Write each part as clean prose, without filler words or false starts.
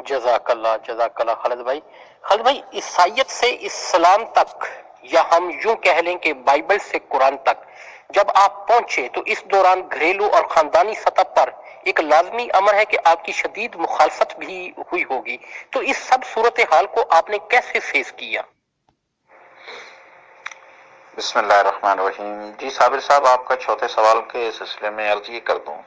جزاک اللہ خالد بھائی عیسائیت سے اسلام تک، یا ہم یوں کہہ لیں کہ بائبل سے قرآن تک جب آپ پہنچے تو اس دوران گھریلو اور خاندانی سطح پر ایک لازمی امر ہے کہ آپ کی شدید مخالفت بھی ہوئی ہوگی، تو اس سب صورتحال کو آپ نے کیسے فیس کیا؟ بسم اللہ الرحمن الرحیم۔ جی صابر صاحب، آپ کا چوتھے سوال کے سلسلے میں عرض یہ کر دوں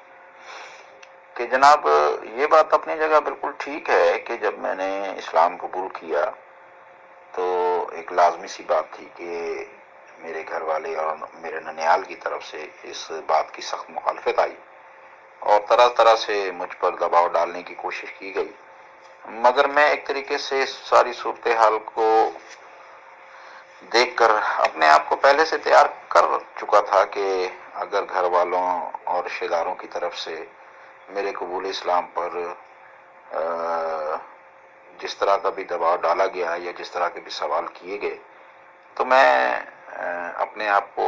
کہ جناب یہ بات اپنی جگہ بالکل ٹھیک ہے کہ جب میں نے اسلام قبول کیا تو ایک لازمی سی بات تھی کہ میرے گھر والے اور میرے ننیال کی طرف سے اس بات کی سخت مخالفت آئی اور طرح طرح سے مجھ پر دباؤ ڈالنے کی کوشش کی گئی، مگر میں ایک طریقے سے اس ساری صورتحال کو دیکھ کر اپنے آپ کو پہلے سے تیار کر چکا تھا کہ اگر گھر والوں اور رشتہ داروں کی طرف سے میرے قبول اسلام پر جس طرح کا بھی دباؤ ڈالا گیا یا جس طرح کے بھی سوال کیے گئے تو میں اپنے آپ کو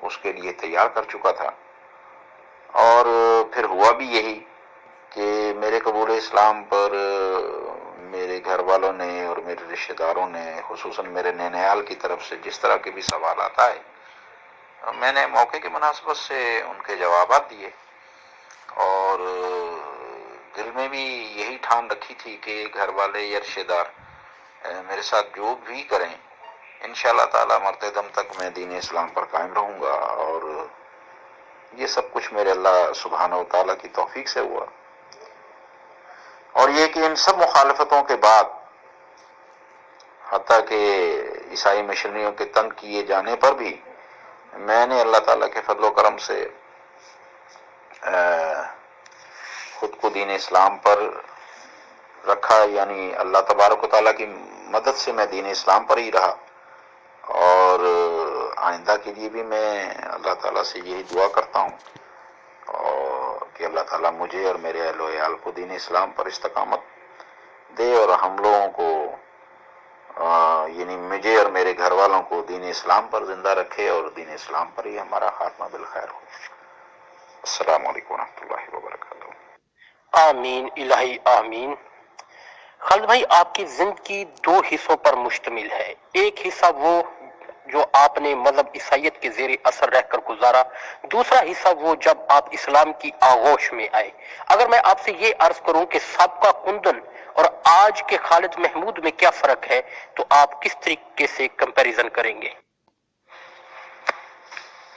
اس کے لیے تیار کر چکا تھا، اور پھر ہوا بھی یہی کہ میرے قبول اسلام پر میرے گھر والوں نے اور میرے رشتہ داروں نے، خصوصاً میرے نینیال کی طرف سے جس طرح کے بھی سوالات آئے، میں نے موقع کی مناسبت سے ان کے جوابات دیے، اور دل میں بھی یہی ٹھان رکھی تھی کہ گھر والے یا رشتہ دار میرے ساتھ جو بھی کریں انشاءاللہ تعالی مرتے دم تک میں دین اسلام پر قائم رہوں گا، اور یہ سب کچھ میرے اللہ سبحانہ و تعالیٰ کی توفیق سے ہوا۔ اور یہ کہ ان سب مخالفتوں کے بعد، حتیٰ کہ عیسائی مشنریوں کے تنگ کیے جانے پر بھی، میں نے اللہ تعالیٰ کے فضل و کرم سے خود کو دین اسلام پر رکھا، یعنی اللہ تبارک و تعالیٰ کی مدد سے میں دین اسلام پر ہی رہا، اور آئندہ کے لیے بھی میں اللہ تعالیٰ سے یہی دعا کرتا ہوں اور کہ اللہ تعالیٰ مجھے اور میرے اہل و عیال کو دین اسلام پر استقامت دے، اور ہم لوگوں کو یعنی مجھے اور میرے گھر والوں کو دین اسلام پر زندہ رکھے، اور دین اسلام پر ہی ہمارا خاتمہ بالخیر ہو۔ السلام علیکم ورحمۃ اللہ وبرکاتہ۔ آمین الہی آمین۔ خالد بھائی، آپ کی زندگی دو حصوں پر مشتمل ہے، ایک حصہ وہ جو آپ نے مذہب عیسائیت کے زیر اثر رہ کر گزارا، دوسرا حصہ وہ جب آپ اسلام کی آغوش میں آئے۔ اگر میں آپ سے یہ عرض کروں کہ سابقہ کندن اور آج کے خالد محمود میں کیا فرق ہے، تو آپ کس طریقے سے کمپیریزن کریں گے؟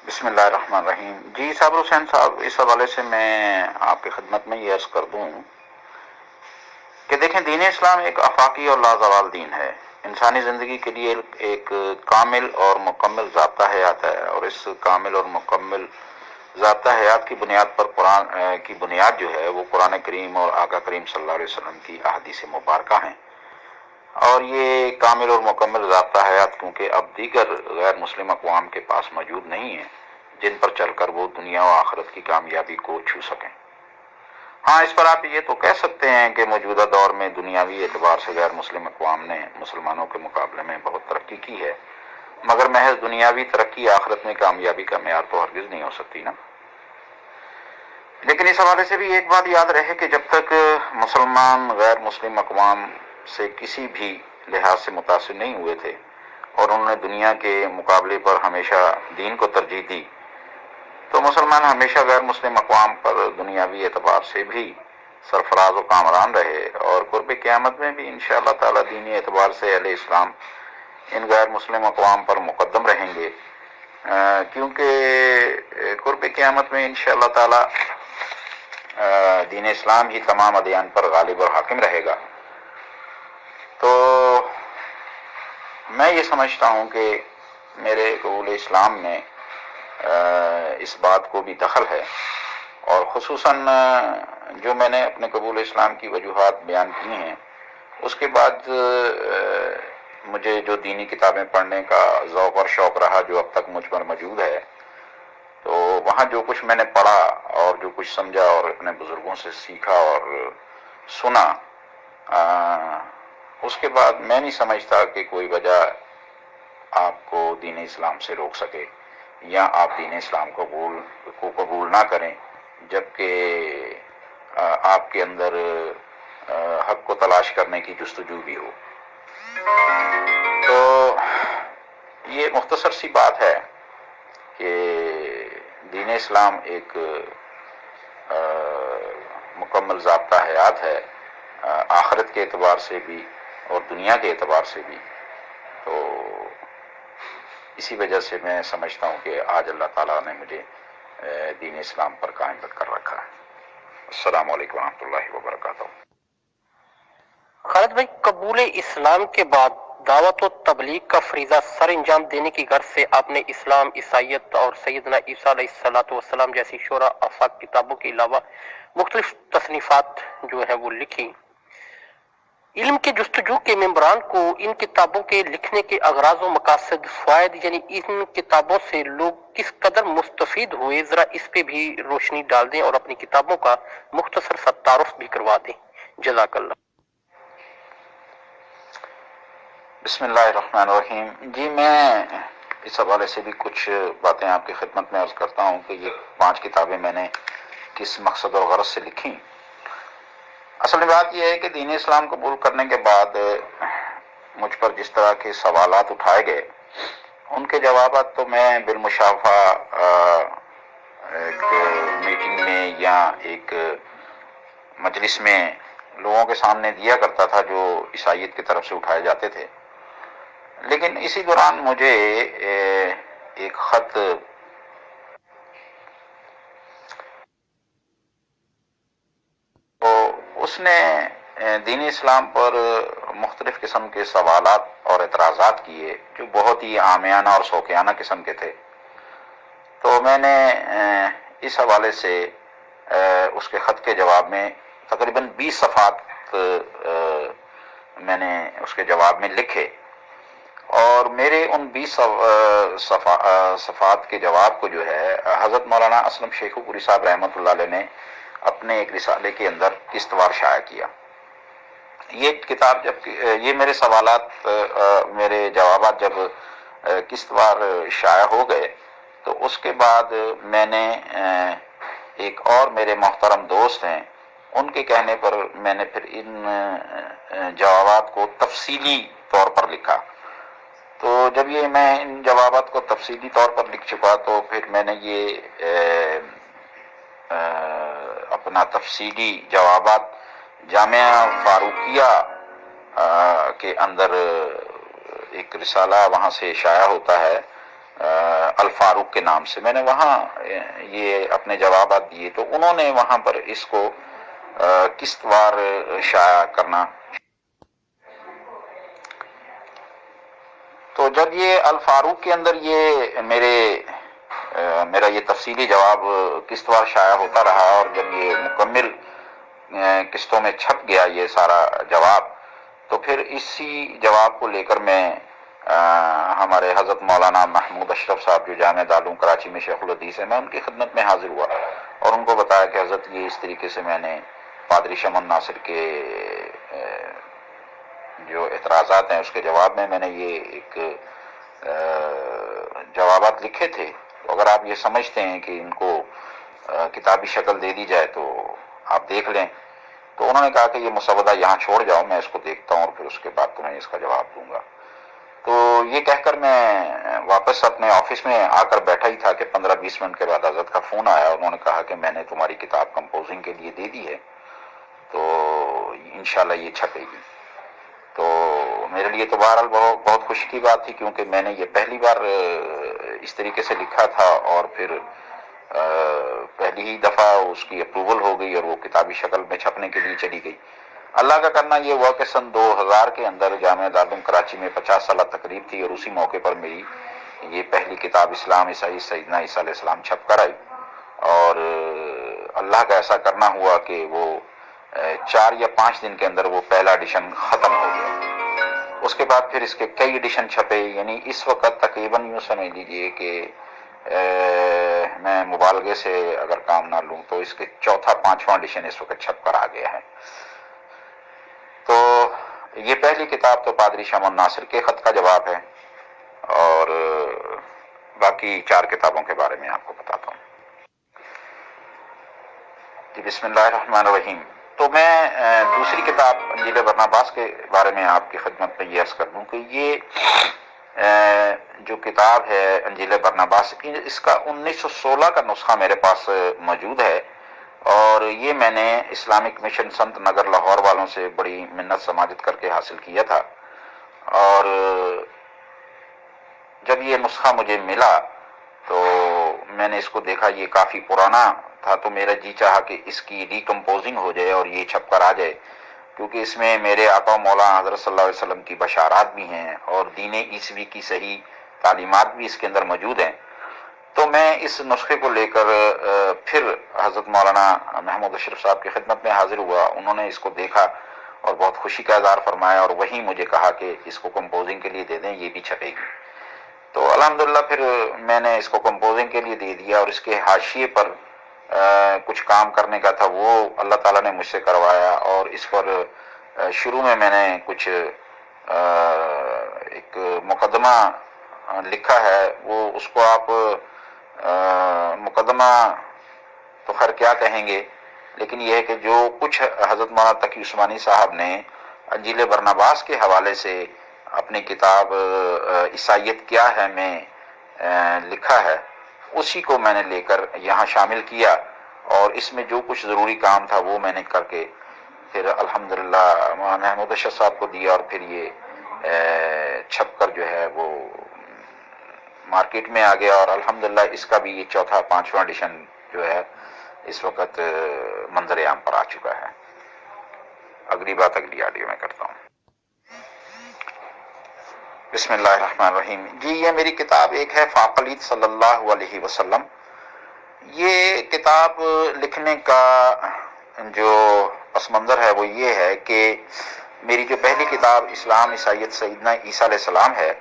بسم اللہ الرحمن الرحیم۔ جی صابر حسین صاحب، اس حوالے سے میں آپ کی خدمت میں یہ عرض کر دوں کہ دیکھیں، دین اسلام ایک آفاقی اور لازوال دین ہے، انسانی زندگی کے لیے ایک کامل اور مکمل ضابطہ حیات ہے، اور اس کامل اور مکمل ضابطہ حیات کی بنیاد پر قرآن کی بنیاد جو ہے وہ قرآن کریم اور آقا کریم صلی اللہ علیہ وسلم کی احادیث مبارکہ ہیں، اور یہ کامل اور مکمل ضابطہ حیات کیونکہ اب دیگر غیر مسلم اقوام کے پاس موجود نہیں ہیں جن پر چل کر وہ دنیا و آخرت کی کامیابی کو چھو سکیں۔ ہاں، اس پر آپ یہ تو کہہ سکتے ہیں کہ موجودہ دور میں دنیاوی اعتبار سے غیر مسلم اقوام نے مسلمانوں کے مقابلے میں بہت ترقی کی ہے، مگر محض دنیاوی ترقی آخرت میں کامیابی کا معیار تو ہرگز نہیں ہو سکتی نا۔ لیکن اس حوالے سے بھی ایک بات یاد رہے کہ جب تک مسلمان غیر مسلم اقوام سے کسی بھی لحاظ سے متاثر نہیں ہوئے تھے اور انہوں نے دنیا کے مقابلے پر ہمیشہ دین کو ترجیح دی، تو مسلمان ہمیشہ غیر مسلم اقوام پر دنیاوی اعتبار سے بھی سرفراز و کامران رہے، اور قرب قیامت میں بھی انشاءاللہ تعالی دینی اعتبار سے اہل اسلام ان غیر مسلم اقوام پر مقدم رہیں گے، کیونکہ قرب قیامت میں انشاءاللہ تعالی دین اسلام ہی تمام ادیان پر غالب اور حاکم رہے گا۔ تو میں یہ سمجھتا ہوں کہ میرے قبول اسلام میں اس بات کو بھی دخل ہے، اور خصوصاً جو میں نے اپنے قبول اسلام کی وجوہات بیان کی ہیں، اس کے بعد مجھے جو دینی کتابیں پڑھنے کا ذوق اور شوق رہا جو اب تک مجھ پر موجود ہے، تو وہاں جو کچھ میں نے پڑھا اور جو کچھ سمجھا اور اپنے بزرگوں سے سیکھا اور سنا، اس کے بعد میں نہیں سمجھتا کہ کوئی وجہ آپ کو دین اسلام سے روک سکے یا آپ دین اسلام کو قبول نہ کریں، جبکہ آپ کے اندر حق کو تلاش کرنے کی جستجو بھی ہو. تو یہ مختصر سی بات ہے کہ دین اسلام ایک مکمل ضابطہ حیات ہے، آخرت کے اعتبار سے بھی اور دنیا کے اعتبار سے بھی. تو اسی وجہ سے میں سمجھتا ہوں کہ آج اللہ تعالیٰ نے مجھے دین اسلام پر قائم کر رکھا ہے. السلام علیکم ورحمۃ اللہ وبرکاتہ. خالد بھائی، قبول اسلام کے بعد دعوت و تبلیغ کا فریضہ سر انجام دینے کی غرض سے آپ نے اسلام، عیسائیت اور سیدنا عیسیٰ علیہ السلام جیسی شورا آفاق کتابوں کے علاوہ مختلف تصنیفات جو ہیں وہ لکھی. علم کے جستجو کے ممبران کو ان کتابوں کے لکھنے کے اغراض و مقاصد، فوائد، یعنی ان کتابوں سے لوگ کس قدر مستفید ہوئے، ذرا اس پہ بھی روشنی ڈال دیں اور اپنی کتابوں کا مختصر سا تعارف بھی کروا دیں. جزاک اللہ. بسم اللہ الرحمن الرحیم. جی، میں اس حوالے سے بھی کچھ باتیں آپ کی خدمت میں عرض کرتا ہوں کہ یہ 5 کتابیں میں نے کس مقصد اور غرض سے لکھی. اصل بات یہ ہے کہ دین اسلام قبول کرنے کے بعد مجھ پر جس طرح کے سوالات اٹھائے گئے، ان کے جوابات تو میں بالمشافہ ایک میٹنگ میں یا ایک مجلس میں لوگوں کے سامنے دیا کرتا تھا جو عیسائیت کی طرف سے اٹھائے جاتے تھے. لیکن اسی دوران مجھے ایک خط تو اس نے دین اسلام پر مختلف قسم کے سوالات اور اعتراضات کیے جو بہت ہی عامیانہ اور شوقیانہ قسم کے تھے. تو میں نے اس حوالے سے اس کے خط کے جواب میں تقریباً 20 صفحات میں نے اس کے جواب میں لکھے، اور میرے ان 20 صفحات کے جواب کو جو ہے حضرت مولانا اسلم شیخو پوری صاحب رحمۃ اللہ علیہ نے اپنے ایک رسالے کے اندر قسطوار شائع کیا. یہ کتاب جب یہ میرے سوالات، میرے جوابات جب قسطوار شائع ہو گئے تو اس کے بعد میں نے ایک اور میرے محترم دوست ہیں، ان کے کہنے پر میں نے پھر ان جوابات کو تفصیلی طور پر لکھا. تو جب یہ میں ان جوابات کو تفصیلی طور پر لکھ چکا تو پھر میں نے یہ اپنا تفصیلی جوابات جامعہ فاروقیہ کے اندر ایک رسالہ وہاں سے شائع ہوتا ہے الفاروق کے نام سے، میں نے وہاں یہ اپنے جوابات دیے. تو انہوں نے وہاں پر اس کو قسطوار شائع کرنا. تو جب یہ الفاروق کے اندر یہ میرا یہ تفصیلی جواب قسطوار شائع ہوتا رہا، اور جب یہ مکمل قسطوں میں چھپ گیا یہ سارا جواب، تو پھر اسی جواب کو لے کر میں ہمارے حضرت مولانا محمود اشرف صاحب جو جامعہ دارالعلوم کراچی میں شیخ الحدیث ہے، میں ان کی خدمت میں حاضر ہوا اور ان کو بتایا کہ حضرت یہ اس طریقے سے میں نے پادری شمن ناصر کے جو اعتراضات ہیں اس کے جواب میں نے یہ ایک جوابات لکھے تھے. تو اگر آپ یہ سمجھتے ہیں کہ ان کو کتابی شکل دے دی جائے تو آپ دیکھ لیں. تو انہوں نے کہا کہ یہ مسودہ یہاں چھوڑ جاؤ، میں اس کو دیکھتا ہوں اور پھر اس کے بعد تمہیں اس کا جواب دوں گا. تو یہ کہہ کر میں واپس اپنے آفس میں آ کر بیٹھا ہی تھا کہ 15-20 منٹ کے بعد حضرت کا فون آیا. انہوں نے کہا کہ میں نے تمہاری کتاب کمپوزنگ کے لیے دے دی ہے، تو انشاءاللہ یہ چھپے گی. تو میرے لیے تو بہرحال بہت خوشی کی بات تھی، کیونکہ میں نے یہ پہلی بار اس طریقے سے لکھا تھا اور پھر پہلی ہی دفعہ اس کی اپروول ہو گئی اور وہ کتابی شکل میں چھپنے کے لیے چلی گئی. اللہ کا کرنا یہ ہوا کہ سن 2000 کے اندر جامعہ دارالعلوم کراچی میں 50 سالہ تقریب تھی، اور اسی موقع پر میری یہ پہلی کتاب اسلام عیسائی سیدنا عیسیٰ علیہ السلام چھپ کر آئی. اور اللہ کا ایسا کرنا ہوا کہ وہ 4 یا 5 دن کے اندر وہ پہلا ایڈیشن ختم ہو گیا. اس کے بعد پھر اس کے کئی ایڈیشن چھپے، یعنی اس وقت تقریباً یوں سمجھ لیجیے کہ میں مبالغے سے اگر کام نہ لوں تو اس کے 4تھا-5واں ایڈیشن اس وقت چھپ کر آ گیا ہے. تو یہ پہلی کتاب تو پادری شمن ناصر کے خط کا جواب ہے، اور باقی 4 کتابوں کے بارے میں آپ کو بتاتا ہوں. جی، بسم اللہ الرحمن الرحیم. تو میں دوسری کتاب انجیل برناباس کے بارے میں آپ کی خدمت میں یہ عرض کر دوں کہ یہ جو کتاب ہے انجیل برناباس، اس کا 1916 کا نسخہ میرے پاس موجود ہے، اور یہ میں نے اسلامک مشن سنت نگر لاہور والوں سے بڑی منت سماجت کر کے حاصل کیا تھا، اور جب یہ نسخہ مجھے ملا تو میں نے اس کو دیکھا، یہ کافی پرانا تھا، تو میرا جی چاہا کہ اس کی ریکمپوزنگ ہو جائے اور یہ چھپ کر آ جائے، کیونکہ اس میں میرے آقا مولانا حضرت صلی اللہ علیہ وسلم کی بشارات بھی ہیں اور دین عیسوی کی صحیح تعلیمات بھی اس کے اندر موجود ہیں۔ تو میں اس نسخے کو لے کر پھر حضرت مولانا محمود اشرف صاحب کی خدمت میں حاضر ہوا۔ انہوں نے اس کو دیکھا اور بہت خوشی کا اظہار فرمایا، اور وہیں مجھے کہا کہ اس کو کمپوزنگ کے لیے دے دیں، یہ بھی چھپے گی۔ تو الحمدللہ پھر میں نے اس کو کمپوزنگ کے لیے دے دیا، اور اس کے حاشیے پر کچھ کام کرنے کا تھا، وہ اللہ تعالیٰ نے مجھ سے کروایا، اور اس پر شروع میں نے کچھ ایک مقدمہ لکھا ہے، وہ اس کو آپ مقدمہ تو خیر کیا کہیں گے، لیکن یہ ہے کہ جو کچھ حضرت مولانا تقی عثمانی صاحب نے انجیل برناباس کے حوالے سے اپنی کتاب عیسائیت کیا ہے میں لکھا ہے، اسی کو میں نے لے کر یہاں شامل کیا، اور اس میں جو کچھ ضروری کام تھا وہ میں نے کر کے پھر الحمدللہ مولانا محمود اشرف صاحب کو دیا، اور پھر یہ چھپ کر جو ہے وہ مارکیٹ میں آ گیا، اور الحمدللہ اس کا بھی یہ چوتھا 5واں ایڈیشن جو ہے اس وقت منظر عام پر آ چکا ہے۔ اگلی بات اگلی آڈیو میں کرتا ہوں۔ بسم اللہ الرحمن الرحیم۔ جی یہ میری کتاب ایک ہے فاقلید صلی اللہ علیہ وسلم۔ یہ کتاب لکھنے کا جو پس منظر ہے وہ یہ ہے کہ میری جو پہلی کتاب اسلام عیسائیت سیدنا عیسیٰ علیہ السلام ہے،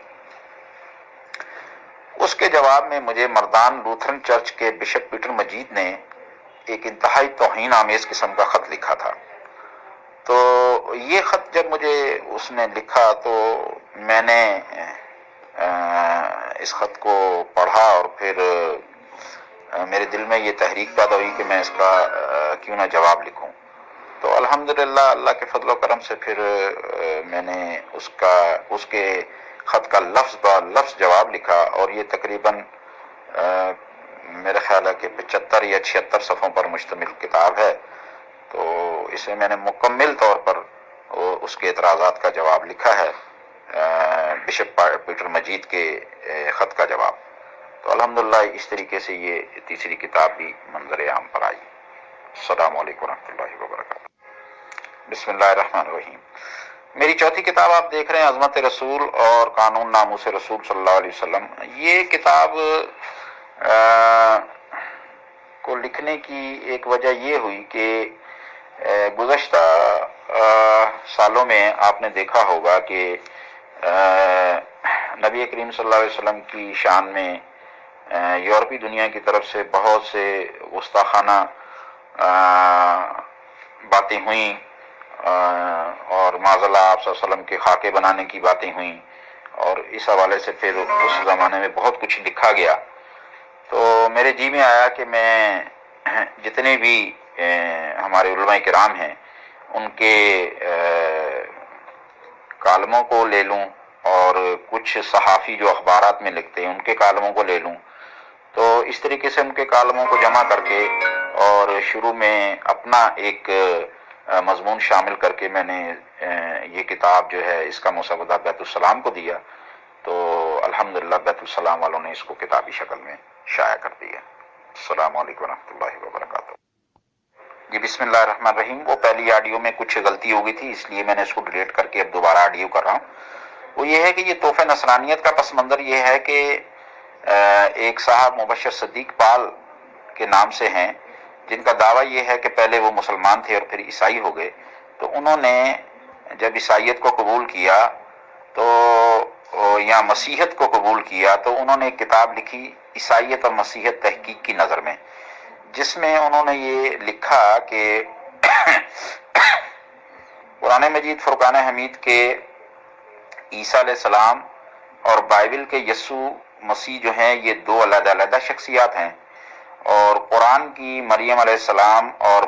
اس کے جواب میں مجھے مردان لوتھرن چرچ کے بشپ پیٹر مجید نے ایک انتہائی توہین آمیز قسم کا خط لکھا تھا۔ تو یہ خط جب مجھے اس نے لکھا تو میں نے اس خط کو پڑھا، اور پھر میرے دل میں یہ تحریک پیدا ہوئی کہ میں اس کا کیوں نہ جواب لکھوں۔ تو الحمدللہ اللہ کے فضل و کرم سے پھر میں نے اس کے خط کا لفظ با لفظ جواب لکھا، اور یہ تقریباً میرا خیال ہے کہ 75 یا 76 صفحوں پر مشتمل کتاب ہے۔ تو اسے میں نے مکمل طور پر اس کے اعتراضات کا جواب لکھا ہے، بشپ پیٹر مجید کے خط کا جواب۔ تو الحمدللہ اس طریقے سے یہ تیسری کتاب بھی منظر عام پر آئی۔ السلام علیکم ورحمۃ اللہ وبرکاتہ۔ بسم اللہ الرحمن الرحیم۔ میری چوتھی کتاب آپ دیکھ رہے ہیں عظمت رسول اور قانون ناموس رسول صلی اللہ علیہ وسلم۔ یہ کتاب کو لکھنے کی ایک وجہ یہ ہوئی کہ گزشتہ سالوں میں آپ نے دیکھا ہوگا کہ نبی کریم صلی اللہ علیہ وسلم کی شان میں یورپی دنیا کی طرف سے بہت سے گستاخانہ باتیں ہوئیں، اور معاذ اللہ آپ صلی اللہ علیہ وسلم کے خاکے بنانے کی باتیں ہوئیں، اور اس حوالے سے پھر اس زمانے میں بہت کچھ لکھا گیا۔ تو میرے جی میں آیا کہ میں جتنے بھی ہمارے علماء کرام ہیں ان کے کالموں کو لے لوں، اور کچھ صحافی جو اخبارات میں لکھتے ہیں ان کے کالموں کو لے لوں، تو اس طریقے سے ان کے کالموں کو جمع کر کے اور شروع میں اپنا ایک مضمون شامل کر کے میں نے یہ کتاب جو ہے اس کا مسودہ بیت السلام کو دیا۔ تو الحمدللہ بیت السلام والوں نے اس کو کتابی شکل میں شائع کر دیا۔ السلام علیکم ورحمۃ اللہ وبرکاتہ۔ جی بسم اللہ الرحمن الرحیم۔ وہ پہلی آڈیو میں کچھ غلطی ہو گئی تھی، اس لیے میں نے اس کو ڈیلیٹ کر کے اب دوبارہ آڈیو کر رہا ہوں۔ وہ یہ ہے کہ یہ تحفہ نصرانیت کا پس منظر یہ ہے کہ ایک صاحب مبشر صدیق پال کے نام سے ہیں، جن کا دعویٰ یہ ہے کہ پہلے وہ مسلمان تھے اور پھر عیسائی ہو گئے۔ تو انہوں نے جب عیسائیت کو قبول کیا تو یا مسیحیت کو قبول کیا تو انہوں نے ایک کتاب لکھی عیسائیت اور مسیحیت تحقیق کی نظر میں، جس میں انہوں نے یہ لکھا کہ قرآن مجید فرقان حمید کے عیسیٰ علیہ السلام اور بائبل کے یسوع مسیح جو ہیں یہ دو علیحدہ علیحدہ شخصیات ہیں، اور قرآن کی مریم علیہ السلام اور